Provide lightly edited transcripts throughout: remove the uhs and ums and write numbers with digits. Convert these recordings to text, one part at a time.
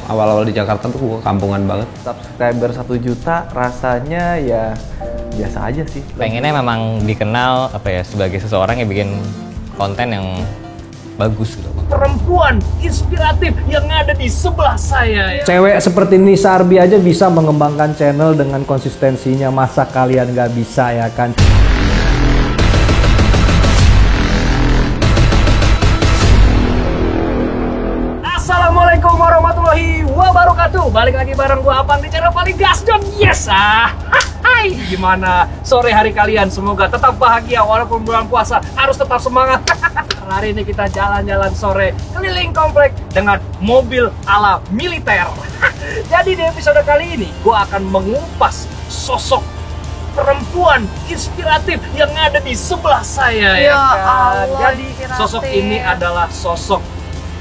awal-awal di Jakarta tuh gue kampungan banget. Subscriber 1 juta rasanya ya biasa aja sih. Pengennya memang dikenal sebagai seseorang yang bikin konten yang bagus gitu. Perempuan inspiratif yang ada di sebelah saya. Cewek seperti Nisa Arbi aja bisa mengembangkan channel dengan konsistensinya, masa kalian nggak bisa ya kan? Assalamualaikum warahmatullahi wabarakatuh. Balik lagi bareng gua Apang di channel paling gasdon. Yes Hai, gimana sore hari kalian? Semoga tetap bahagia walaupun bulan puasa harus tetap semangat. Hari ini kita jalan-jalan sore keliling komplek dengan mobil ala militer. Jadi di episode kali ini gua akan mengupas sosok perempuan inspiratif yang ada di sebelah saya ya kan. Allah, Jadi sosok ini adalah sosok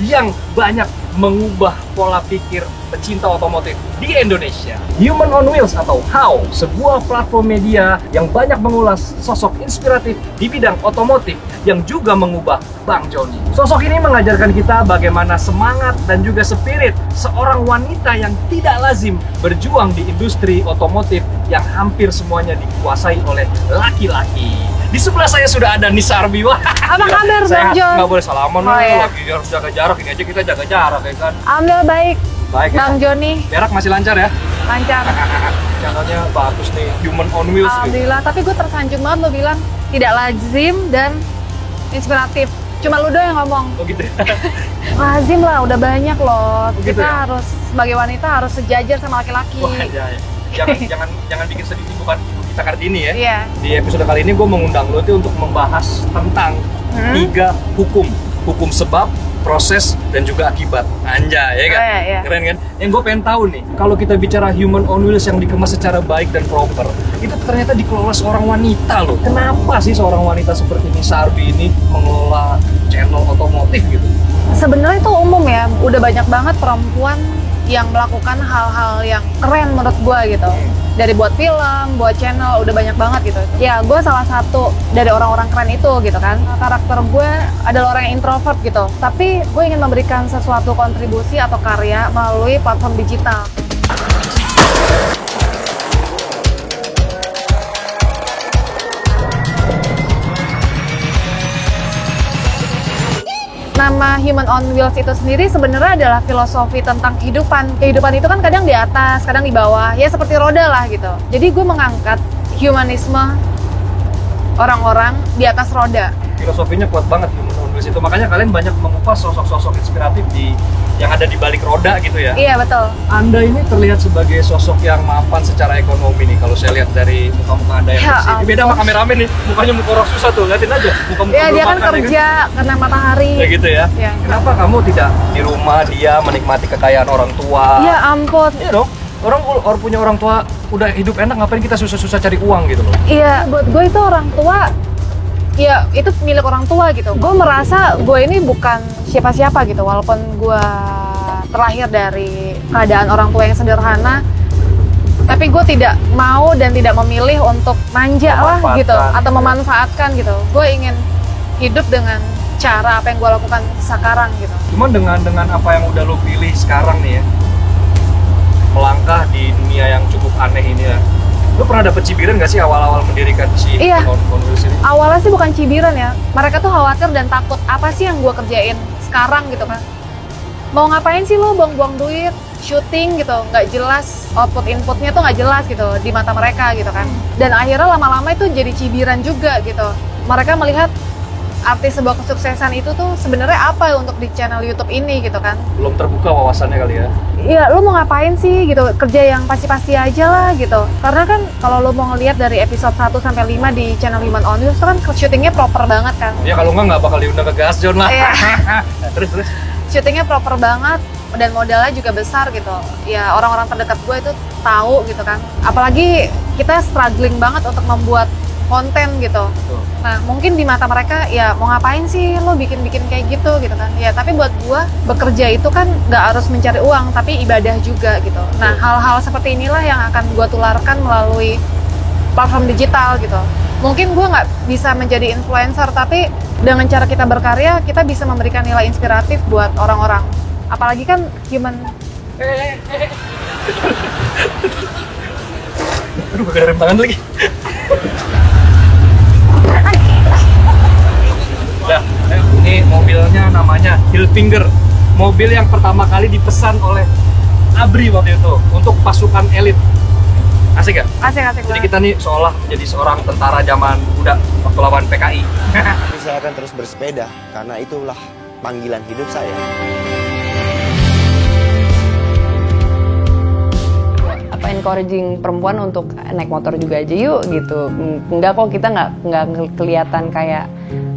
yang banyak mengubah pola pikir pecinta otomotif di Indonesia. Human on Wheels atau HOW, sebuah platform media yang banyak mengulas sosok inspiratif di bidang otomotif yang juga mengubah Bang Joni. Sosok ini mengajarkan kita bagaimana semangat dan juga spirit seorang wanita yang tidak lazim berjuang di industri otomotif yang hampir semuanya dikuasai oleh laki-laki. Di sebelah saya sudah ada Nisa Arbi. Apa kabar Bang Jon? Nggak boleh salaman, Ya. lagi harus jaga jarak. Ini aja kita jaga jarak ya kan. Alhamdulillah baik. Baik ya. Bang Joni Jarak masih lancar ya? lancar. Channelnya bagus nih, Human on Wheels gitu. Alhamdulillah, tapi gue tersanjung banget lo bilang tidak lazim dan inspiratif. Cuma lu doang yang ngomong. Oh gitu ya? Lazim lah, udah banyak loh. Begitu Kita ya? harus sebagai wanita harus sejajar sama laki-laki. Wah, ya. Jangan bikin sedih bukan ibu kita Kartini ya. Iya. Di episode kali ini gue mengundang lo tuh untuk membahas tentang 3 hukum. Hukum sebab, proses, dan juga akibat. Anjay, ya kan? Oh, iya. Keren kan? Yang gue pengen tahu nih, kalau kita bicara human on wheels yang dikemas secara baik dan proper, itu ternyata dikelola seorang wanita loh. Kenapa sih seorang wanita seperti Nisa Arbi ini mengelola channel otomotif gitu? Sebenarnya itu umum ya, udah banyak banget perempuan yang melakukan hal-hal yang keren menurut gue gitu. Dari buat film, buat channel, udah banyak banget gitu. Ya, gue salah satu dari orang-orang keren itu gitu kan. Karakter gue adalah orang yang introvert gitu. Tapi gue ingin memberikan sesuatu kontribusi atau karya melalui platform digital. Nama Human on Wheels itu sendiri sebenarnya adalah filosofi tentang kehidupan. Kehidupan itu kan kadang di atas, kadang di bawah, ya seperti roda lah gitu. Jadi gue mengangkat humanisme orang-orang di atas roda. Filosofinya kuat banget Human on Wheels itu, makanya kalian banyak mengupas sosok-sosok inspiratif yang ada di balik roda gitu ya. Iya betul. Anda ini terlihat sebagai sosok yang mapan secara ekonomi nih, kalau saya lihat dari muka-muka Anda yang Ya bersih. Ini beda sama kameramen nih, mukanya muka orang susah tuh, liatin aja muka-muka Ya belum dia kan makan, kerja karena matahari. Ya gitu ya. Ya. Kenapa kamu tidak di rumah dia menikmati kekayaan orang tua? Ya ampun. Iya dong. Orang punya orang tua udah hidup enak, ngapain kita susah-susah cari uang gitu loh? Iya, buat gue itu orang tua, ya itu milik orang tua gitu. Gue merasa gue ini bukan siapa-siapa gitu, walaupun gue terlahir dari keadaan orang tua yang sederhana, tapi gue tidak mau dan tidak memilih untuk manja lah gitu, atau memanfaatkan gitu. Gue ingin hidup dengan cara apa yang gue lakukan sekarang gitu. Cuman dengan apa yang udah lo pilih sekarang nih ya, melangkah di dunia yang cukup aneh ini ya, lo pernah dapet cibiran gak sih awal-awal mendirikan si Iya. on wheels ini? Awalnya sih bukan cibiran ya, mereka tuh khawatir dan takut apa sih yang gue kerjain sekarang gitu kan. Mau ngapain sih lo buang-buang duit, syuting gitu, nggak jelas, output inputnya tuh nggak jelas gitu di mata mereka gitu kan. Dan akhirnya lama-lama itu jadi cibiran juga gitu. Mereka melihat arti sebuah kesuksesan itu tuh sebenarnya apa untuk di channel YouTube ini gitu kan. Belum terbuka wawasannya kali ya? Iya, lo mau ngapain sih gitu, kerja yang pasti-pasti aja lah gitu. Karena kan kalau lo mau ngelihat dari episode 1 sampai 5 di channel Human on Wheels itu kan syutingnya proper banget kan. Ya kalau nggak bakal diundang ke Gasdon lah. Iya. Terus. Syutingnya proper banget dan modalnya juga besar gitu. Ya orang-orang terdekat gue itu tahu gitu kan. Apalagi kita struggling banget untuk membuat konten gitu. Nah mungkin di mata mereka ya mau ngapain sih lo bikin-bikin kayak gitu kan. Ya tapi buat gue bekerja itu kan nggak harus mencari uang tapi ibadah juga gitu. Nah hal-hal seperti inilah yang akan gue tularkan melalui platform digital gitu. Mungkin gue nggak bisa menjadi influencer tapi dengan cara kita berkarya kita bisa memberikan nilai inspiratif buat orang-orang. Apalagi kan human Aduh, gak ada rem tangan lagi. Nah, ini mobilnya namanya Hilfiger. Mobil yang pertama kali dipesan oleh ABRI waktu itu untuk pasukan elit. Asik gak? Asik Jadi banget. kita nih seolah menjadi seorang tentara zaman muda waktu lawan PKI. Tapi saya akan terus bersepeda karena itulah panggilan hidup saya. Apa encouraging perempuan untuk naik motor juga aja yuk gitu. Enggak kok, kita nggak kelihatan kayak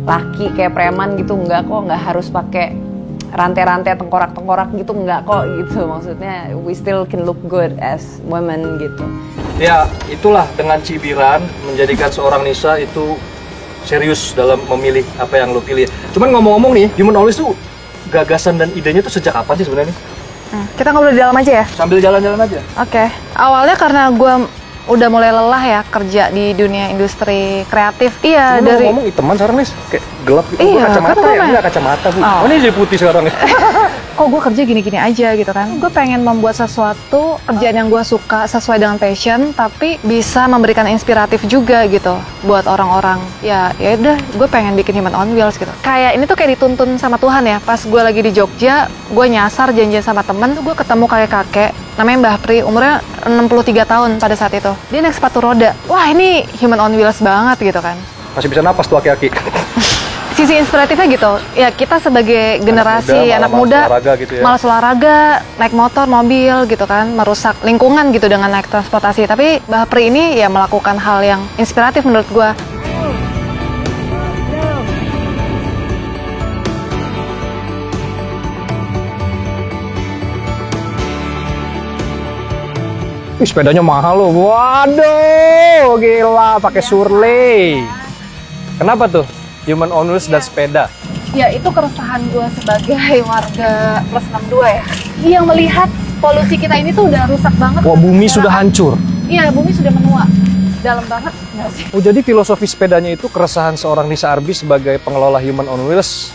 laki, kayak preman gitu, enggak kok, nggak harus pakai rantai-rantai tengkorak-tengkorak gitu, enggak kok gitu. Maksudnya we still can look good as women gitu. Ya, itulah dengan cibiran menjadikan seorang Nisa itu serius dalam memilih apa yang lo pilih. Cuman ngomong-ngomong nih, Human Always tuh gagasan dan idenya tuh sejak kapan sih sebenarnya? Kita ngobrol di dalam aja ya? Sambil jalan-jalan aja. Oke. Awalnya karena gue udah mulai lelah ya kerja di dunia industri kreatif. Iya, Cuman dari... ngomong hitaman sekarang nih, kayak gelap gitu. Iya, Gua kacamata kan ya, rame. enggak kacamata Bu. Oh. Oh, ini jadi putih sekarang ya. Kok gue kerja gini-gini aja gitu kan. Gue pengen membuat sesuatu, kerjaan yang gue suka sesuai dengan passion, tapi bisa memberikan inspiratif juga gitu buat orang-orang. Ya udah, gue pengen bikin Human on Wheels gitu. Kayak ini tuh kayak dituntun sama Tuhan ya. Pas gue lagi di Jogja, gue nyasar janjian sama temen, gue ketemu kakek-kakek, namanya Mbah Pri, umurnya 63 tahun pada saat itu. Dia naik sepatu roda. Wah, ini Human on Wheels banget gitu kan. Masih bisa napas tuh aki-aki. Sisi inspiratifnya gitu, ya kita sebagai generasi anak muda, olahraga gitu ya. malas olahraga, naik motor, mobil gitu kan, merusak lingkungan gitu dengan naik transportasi. Tapi Mbah Pri ini ya melakukan hal yang inspiratif menurut gua. Wih, sepedanya mahal loh. Waduh, gila, pakai Surley. Kenapa tuh? Human on Wheels dan sepeda. Ya itu keresahan gua sebagai warga plus 62 ya, yang melihat polusi kita ini tuh udah rusak banget. Wah, bumi sudah hancur. Iya, bumi sudah menua. Dalam banget nggak sih? Oh, jadi filosofi sepedanya itu keresahan seorang Nisa Arbi sebagai pengelola Human on Wheels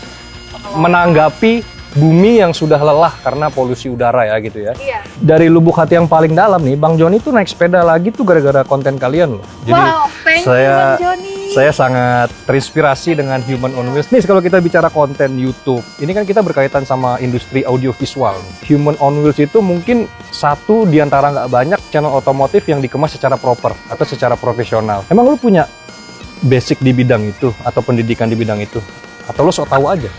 menanggapi bumi yang sudah lelah karena polusi udara ya gitu ya. Iya. Dari lubuk hati yang paling dalam nih, Bang Joni tuh naik sepeda lagi tuh gara-gara konten kalian loh. Jadi Wow, thank you, Bang Joni. saya sangat terinspirasi dengan Human on Wheels. Nih, kalau kita bicara konten YouTube, ini kan kita berkaitan sama industri audiovisual. Human on Wheels itu mungkin satu di antara nggak banyak channel otomotif yang dikemas secara proper atau secara profesional. Emang lu punya basic di bidang itu atau pendidikan di bidang itu? Atau lu sok tahu aja?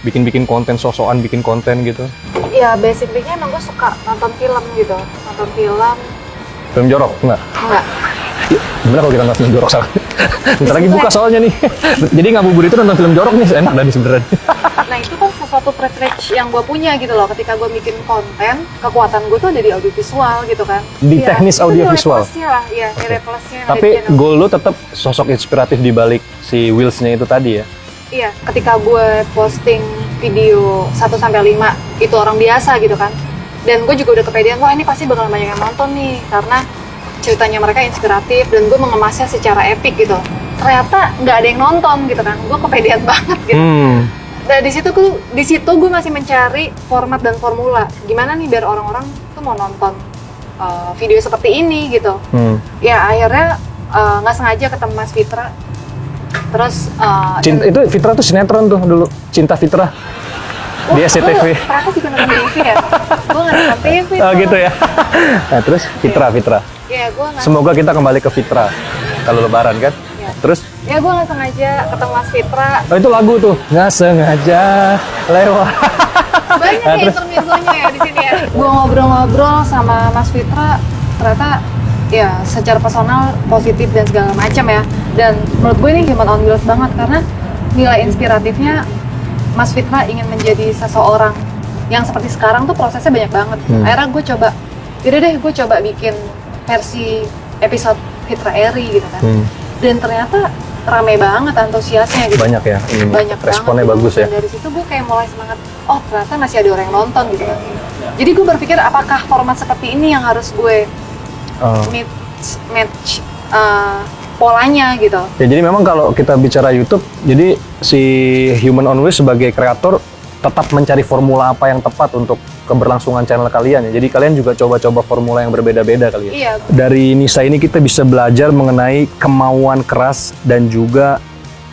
Bikin-bikin konten, sosokan bikin konten gitu. Ya basically-nya emang gue suka nonton film gitu, nonton film. Film jorok? Enggak? Enggak. Gimana kalau kita nonton film jorok sekarang? Bentar lagi buka soalnya nih. Jadi ngabuburit itu nonton film jorok nih, enak dah sebenarnya. Nah itu kan sesuatu privilege yang gue punya gitu loh. Ketika gue bikin konten, kekuatan gue tuh ada di audiovisual gitu kan. Di Ya, teknis itu audiovisual. nilai plusnya lah, iya nilai plusnya. ada di Tapi channel. goal lu tetap sosok inspiratif di balik si Wheels-nya itu tadi ya? Iya, ketika gue posting video 1-5 itu orang biasa gitu kan. Dan gue juga udah kepedean, wah ini pasti bakal banyak yang nonton nih karena ceritanya mereka inspiratif dan gue mengemasnya secara epik gitu. Ternyata nggak ada yang nonton gitu kan, gue kepedean banget gitu. Dan di situ gue masih mencari format dan formula. Gimana nih biar orang-orang tuh mau nonton video seperti ini gitu. Ya akhirnya nggak sengaja ketemu Mas Fitra. Terus Itu Fitra tuh sinetron tuh dulu, Cinta Fitra di SCTV. Ternyata juga nonton TV ya? Gue nggak nonton TV Oh tuh. gitu ya. Nah terus Fitra. Ya gue nggak. Semoga kita kembali ke Fitra kalau Lebaran kan. Ya. Terus Ya gue nggak sengaja ketemu Mas Fitra. oh, itu lagu tuh nggak sengaja lewat. Banyak Nah, ya terus? intermezzonya ya di sini ya. Gue ngobrol-ngobrol sama Mas Fitra, ternyata ya secara personal positif dan segala macam ya. Dan menurut gue ini Human on Wheels banget karena nilai inspiratifnya Mas Fitra ingin menjadi seseorang yang seperti sekarang tuh prosesnya banyak banget. Akhirnya gue coba, yaudah deh gue coba bikin versi episode Fitra Eri gitu kan. Dan ternyata rame banget antusiasnya gitu. Banyak ya ini. Banyak Responnya banget. bagus ya. Dan dari situ gue kayak mulai semangat, oh ternyata masih ada orang yang nonton gitu kan. Jadi gue berpikir apakah format seperti ini yang harus gue match polanya gitu. Ya jadi memang kalau kita bicara YouTube, jadi si Human on Wheels sebagai kreator tetap mencari formula apa yang tepat untuk keberlangsungan channel kalian ya. Jadi kalian juga coba-coba formula yang berbeda-beda kali ya. Iya. Dari Nisa ini kita bisa belajar mengenai kemauan keras dan juga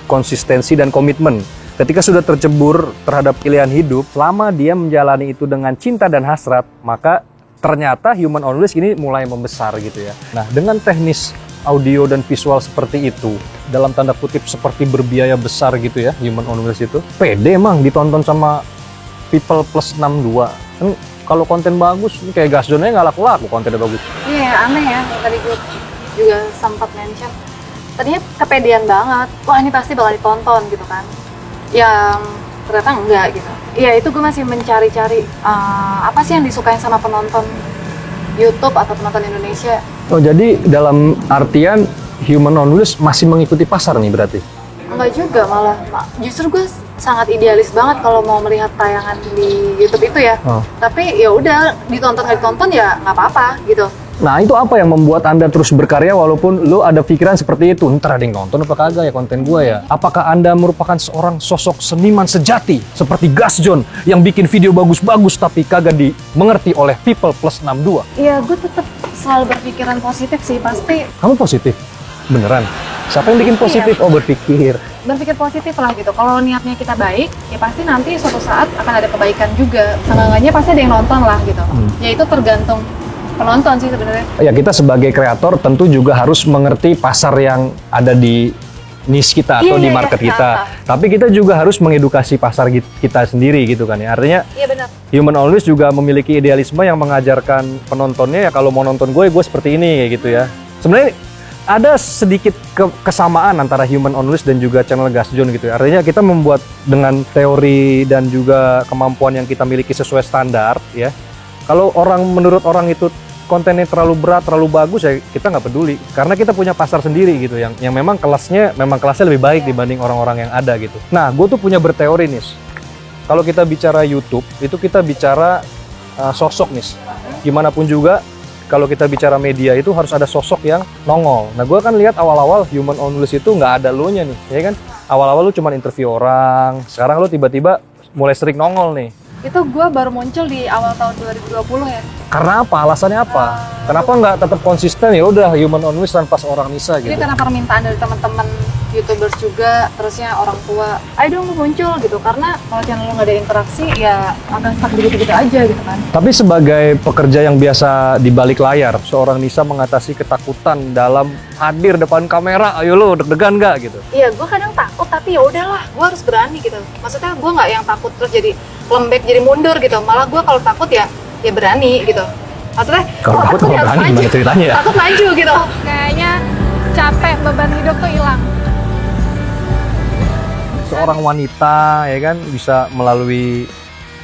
konsistensi dan komitmen. Ketika sudah tercebur terhadap pilihan hidup, selama dia menjalani itu dengan cinta dan hasrat, maka ternyata Human on Wheels ini mulai membesar gitu ya. Nah, dengan teknis audio dan visual seperti itu, dalam tanda kutip seperti berbiaya besar gitu ya, Human on Wheels itu, pede emang ditonton sama people plus 62. Kan kalau konten bagus, kayak Gasdon aja nggak laku-laku kontennya bagus. Iya, aneh ya. Tadi gue juga sempat mention. Tadinya kepedean banget. Wah, ini pasti bakal ditonton gitu kan. Yang ternyata enggak gitu. Iya, itu gue masih mencari-cari apa sih yang disukain sama penonton YouTube atau penonton Indonesia. Oh, jadi dalam artian Human on Wheels masih mengikuti pasar nih berarti? Enggak juga malah. Justru gue sangat idealis banget kalau mau melihat tayangan di YouTube itu ya. Oh. Tapi ya udah ditonton nggak ditonton ya nggak apa-apa gitu. Nah, itu apa yang membuat Anda terus berkarya walaupun lo ada pikiran seperti itu? Ntar ada yang nonton apa kagak ya konten gue ya? Apakah Anda merupakan seorang sosok seniman sejati seperti Gasdon yang bikin video bagus-bagus tapi kagak dimengerti oleh people plus 62? Iya, gue tetap selalu berpikiran positif sih pasti. Kamu positif? Beneran? Siapa yang bikin positif? Oh, berpikir. Berpikir positif lah gitu. Kalau niatnya kita baik, ya pasti nanti suatu saat akan ada kebaikan juga. Seenggaknya pasti ada yang nonton lah gitu. Ya itu tergantung penonton sih sebenarnya. Ya, kita sebagai kreator tentu juga harus mengerti pasar yang ada di niche kita atau di market kita. Tapi kita juga harus mengedukasi pasar kita sendiri gitu kan ya. Artinya Iya benar. Human on Wheels juga memiliki idealisme yang mengajarkan penontonnya ya kalau mau nonton gue seperti ini kayak gitu ya. Sebenarnya ada sedikit kesamaan antara Human on Wheels dan juga channel Gasdon gitu ya. Artinya kita membuat dengan teori dan juga kemampuan yang kita miliki sesuai standar ya. Kalau menurut orang itu kontennya terlalu berat, terlalu bagus ya kita nggak peduli. Karena kita punya pasar sendiri gitu yang memang kelasnya lebih baik dibanding orang-orang yang ada gitu. Nah, gue tuh punya berteori nih. Kalau kita bicara YouTube, itu kita bicara sosok nih. Gimana pun juga kalau kita bicara media itu harus ada sosok yang nongol. Nah, gue kan lihat awal-awal Human on Wheels itu nggak ada lo-nya nih, ya kan? Awal-awal lu cuma interview orang, sekarang lu tiba-tiba mulai sering nongol nih. Itu gue baru muncul di awal tahun 2020 ya. Karena apa? Alasannya apa? Kenapa nggak tetap konsisten ya udah Human on Wheels tanpa seorang Nisa gitu? Ini karena permintaan dari teman-teman YouTubers juga, terusnya orang tua, ayo dong lu muncul gitu. Karena kalau channel lu nggak ada interaksi ya akan stuck begitu-gitu aja gitu kan. Tapi sebagai pekerja yang biasa di balik layar, seorang Nisa mengatasi ketakutan dalam hadir depan kamera. Ayo lo deg-degan nggak gitu? Iya, gue kadang takut tapi ya udahlah, gue harus berani gitu. Maksudnya gue nggak yang takut terus jadi lembek, jadi mundur gitu. Malah gue kalau takut ya berani gitu. Maksudnya Kalau takut nggak berani gimana ceritanya ya? Takut maju gitu. Kayaknya capek, beban hidup tuh hilang. Seorang wanita ya kan bisa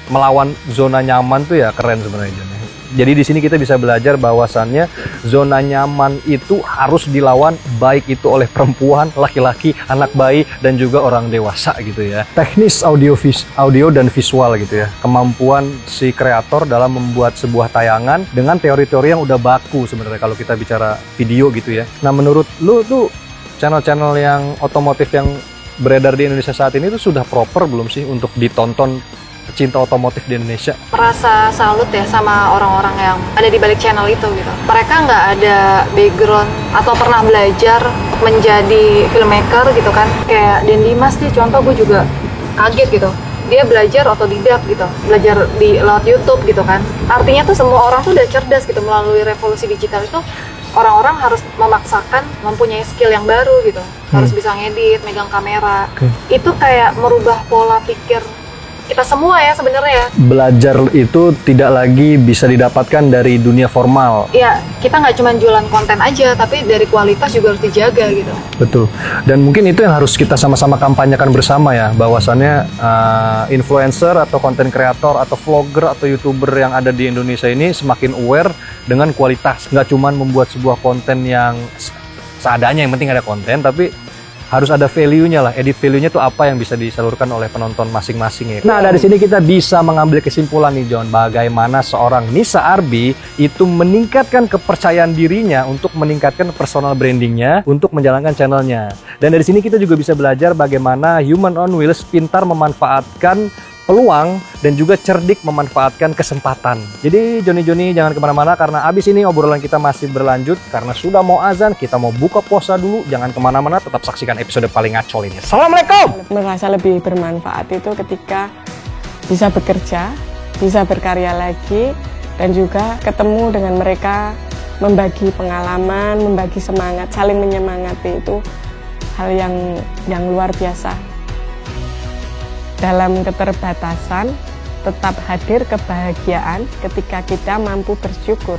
melawan zona nyaman tuh ya keren sebenarnya John. Jadi di sini kita bisa belajar bahwasannya zona nyaman itu harus dilawan baik itu oleh perempuan, laki-laki, anak bayi dan juga orang dewasa gitu ya. Teknis audio dan visual gitu ya. Kemampuan si kreator dalam membuat sebuah tayangan dengan teori-teori yang udah baku sebenarnya kalau kita bicara video gitu ya. Nah, menurut lu tuh channel-channel yang otomotif yang beredar di Indonesia saat ini tuh sudah proper belum sih untuk ditonton pecinta otomotif di Indonesia? Merasa salut ya sama orang-orang yang ada di balik channel itu gitu. Mereka nggak ada background atau pernah belajar menjadi filmmaker gitu kan. Kayak Den Dimas nih contoh, gue juga kaget gitu. Dia belajar otodidak gitu, belajar lewat YouTube gitu kan. Artinya tuh semua orang tuh udah cerdas gitu melalui revolusi digital itu. Orang-orang harus memaksakan mempunyai skill yang baru gitu. Harus bisa ngedit, megang kamera. Itu kayak merubah pola pikir kita semua ya sebenarnya. Belajar itu tidak lagi bisa didapatkan dari dunia formal. Ya, kita nggak cuma jualan konten aja, tapi dari kualitas juga harus dijaga gitu. Betul. Dan mungkin itu yang harus kita sama-sama kampanyekan bersama ya, bahwasannya influencer atau konten kreator atau vlogger atau YouTuber yang ada di Indonesia ini semakin aware dengan kualitas. Nggak cuma membuat sebuah konten yang seadanya, yang penting ada konten, tapi harus ada value-nya lah. Edit value-nya tuh apa yang bisa disalurkan oleh penonton masing-masing ya. Nah, dari sini kita bisa mengambil kesimpulan nih John, bagaimana seorang Nisa Arbi itu meningkatkan kepercayaan dirinya untuk meningkatkan personal brandingnya untuk menjalankan channelnya. Dan dari sini kita juga bisa belajar bagaimana Human on Wheels pintar memanfaatkan peluang dan juga cerdik memanfaatkan kesempatan. Jadi Joni jangan kemana-mana karena abis ini obrolan kita masih berlanjut karena sudah mau azan, kita mau buka puasa dulu. Jangan kemana-mana, tetap saksikan episode paling ngacol ini. Assalamualaikum! Merasa lebih bermanfaat itu ketika bisa bekerja, bisa berkarya lagi, dan juga ketemu dengan mereka, membagi pengalaman, membagi semangat, saling menyemangati itu hal yang luar biasa. Dalam keterbatasan, tetap hadir kebahagiaan ketika kita mampu bersyukur.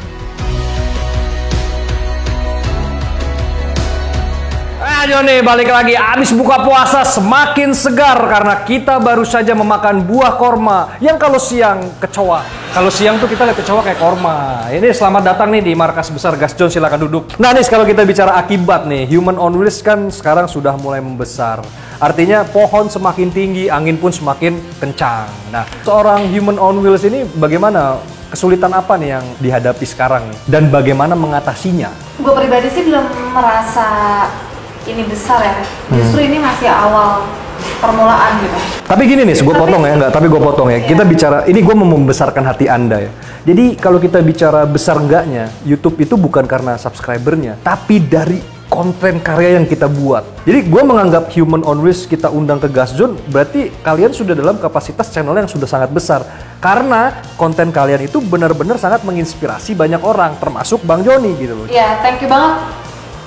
Joni, balik lagi. Abis buka puasa semakin segar karena kita baru saja memakan buah korma yang kalau siang kecoa. Kalau siang tuh kita lihat kecoa kayak korma. Ini selamat datang nih di markas besar Gas John, silakan duduk. Nah nih, kalau kita bicara akibat nih, Human on Wheels kan sekarang sudah mulai membesar. Artinya pohon semakin tinggi, angin pun semakin kencang. Nah, seorang Human on Wheels ini bagaimana? Kesulitan apa nih yang dihadapi sekarang? Dan bagaimana mengatasinya? Gue pribadi sih belum merasa ini besar ya, justru ini masih awal permulaan gitu. Tapi gini nih, gue potong ya, tapi gue potong ya. Kita bicara, ini gue mau membesarkan hati Anda ya. Jadi kalau kita bicara besar enggaknya, YouTube itu bukan karena subscribernya, tapi dari konten karya yang kita buat. Jadi gue menganggap Human on Wheels kita undang ke Gas Zone, berarti kalian sudah dalam kapasitas channel yang sudah sangat besar. Karena konten kalian itu benar-benar sangat menginspirasi banyak orang, termasuk Bang Joni gitu loh. Iya, thank you banget.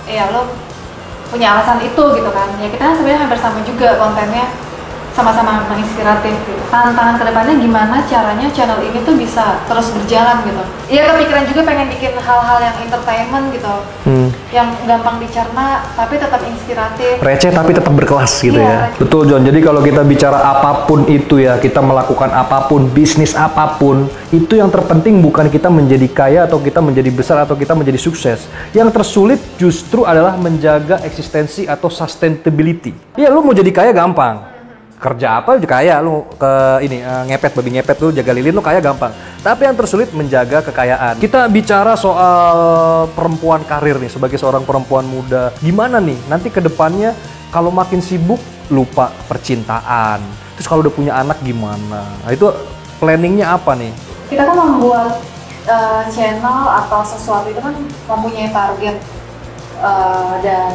Iya, lo punya alasan itu gitu kan. Ya kita kan sebenarnya hampir sama juga kontennya, sama-sama menginspiratif gitu. Tantangan kedepannya gimana caranya channel ini tuh bisa terus berjalan gitu. Iya, kepikiran juga pengen bikin hal-hal yang entertainment gitu, yang gampang dicerna tapi tetap inspiratif. Receh tapi tetap berkelas gitu ya. Iya. Betul John, jadi kalau kita bicara apapun itu ya, kita melakukan apapun, bisnis apapun, itu yang terpenting bukan kita menjadi kaya atau kita menjadi besar atau kita menjadi sukses. Yang tersulit justru adalah menjaga eksistensi atau sustainability. Iya, lu mau jadi kaya gampang. Kerja apa aja kaya, lu ke ini ngepet, babi ngepet, lu jaga lilin, lu kaya gampang. Tapi yang tersulit menjaga kekayaan. Kita bicara soal perempuan karir nih, sebagai seorang perempuan muda. Gimana nih nanti ke depannya kalau makin sibuk lupa percintaan. Terus kalau udah punya anak gimana? Nah, itu planningnya apa nih? Kita kan membuat channel atau sesuatu itu kan mempunyai target dan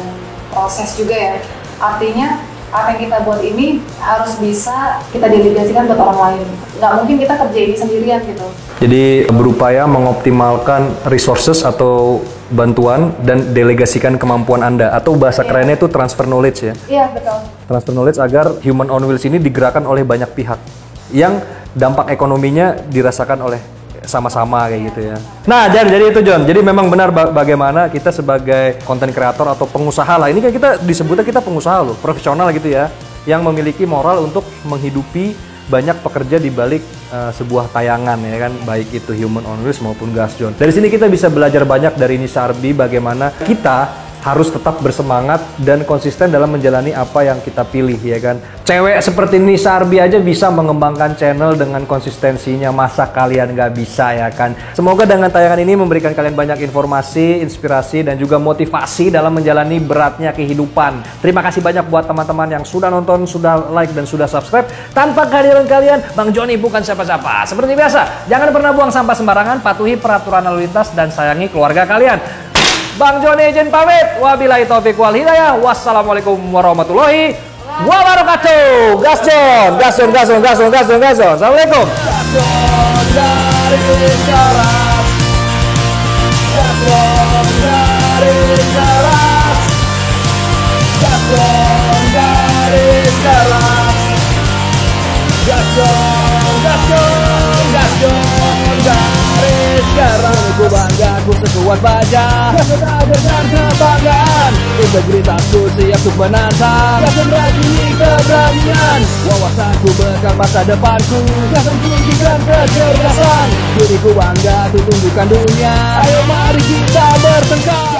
proses juga ya. Artinya apa yang kita buat ini harus bisa kita delegasikan buat orang lain. Nggak mungkin kita kerja ini sendirian gitu. Jadi berupaya mengoptimalkan resources atau bantuan dan delegasikan kemampuan Anda. Atau bahasa kerennya itu transfer knowledge ya? Iya, betul. Transfer knowledge agar Human on Wheels ini digerakkan oleh banyak pihak. Yang dampak ekonominya dirasakan oleh sama-sama kayak gitu ya. Nah, jadi itu John. Jadi memang benar bagaimana kita sebagai konten kreator atau pengusaha lah. Ini kan kita disebutnya kita pengusaha loh, profesional gitu ya, yang memiliki moral untuk menghidupi banyak pekerja di balik sebuah tayangan ya kan, baik itu Human on Wheels maupun Gas John. Dari sini kita bisa belajar banyak dari Nisa Arbi bagaimana kita harus tetap bersemangat dan konsisten dalam menjalani apa yang kita pilih ya kan. Cewek seperti Nisa Arbi aja bisa mengembangkan channel dengan konsistensinya, masa kalian nggak bisa ya kan. Semoga dengan tayangan ini memberikan kalian banyak informasi, inspirasi dan juga motivasi dalam menjalani beratnya kehidupan. Terima kasih banyak buat teman-teman yang sudah nonton, sudah like dan sudah subscribe. Tanpa kehadiran kalian, Bang Joni bukan siapa-siapa. Seperti biasa, jangan pernah buang sampah sembarangan, patuhi peraturan lalu lintas dan sayangi keluarga kalian. Bang Joni izin pamit. Wabillahi taufiq wal hidayah. Wassalamualaikum warahmatullahi wabarakatuh. Gas John, Gas John, Gas John, Gas John, Gas John, Gas John. Assalamualaikum. Gas John garis keras. Gas John garis keras. Gas John garis keras. Gas John, Gas John, Gas John garis keras. Ku bangga, ku sekuat baja. Gak dengan kebanggaan, integritasku siap untuk menantang. Gak berani keberanian, wawasanku bekal masa depanku. Gak menunjukkan kecerdasan, diriku bangga untuk tunjukkan dunia. Ayo mari kita bertengkar.